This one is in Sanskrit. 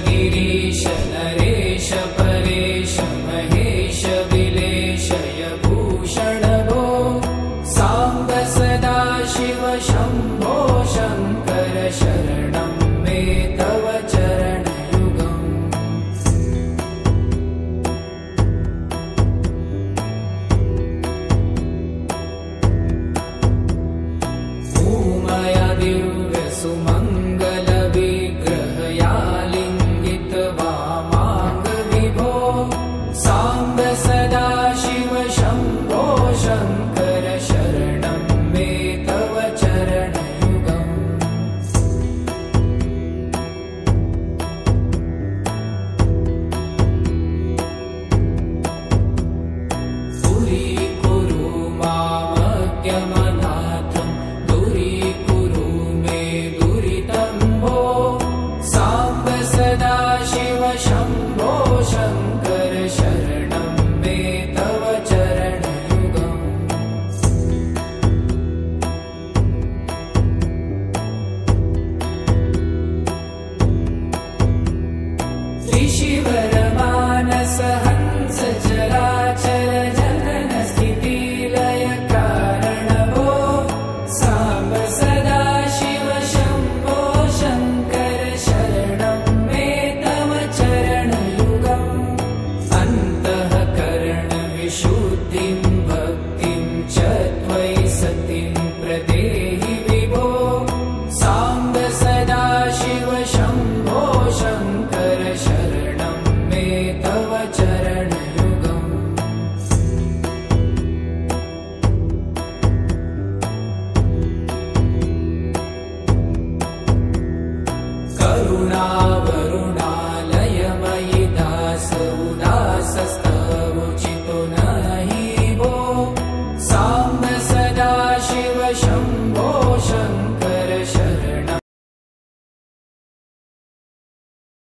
गिरीश नरेश परेश महेश विलेशय भूषण भो साम्ब सदा शिव शम्भो शङ्कर शरणं मे तव चरणयुगम् भूमया दिव्य सुमङ्गल विग्रहया लिङ्गित वामाङ्ग विभो साम्ब सदा शिव शम्भो शङ्कर शरणं मे तव चरणयुगम् दूरीकुरु मामज्ञमनाथं दूरीकुरु मे दुरितं भो साम्ब सदा शिव शम्भो शङ्कर शरणं मे तव चरणयुगम् ऋषिवर मानस हंस चराचर जनन स्थिति लय कारण भो साम्ब सदा शिव शम्भो शङ्कर शरणं मे तव चरणयुगम् अन्तःकरण विशुद्धिं भक्तिं च त्वयि सतिं प्रदेहि विभो साम्ब सदा शिव शम्भो शङ्कर शरणं मे तव चरणयुगम् करुणावरुणालयमयि दास उदासस्तवोचितो नहि भो साम्ब सदा शिव शम्भो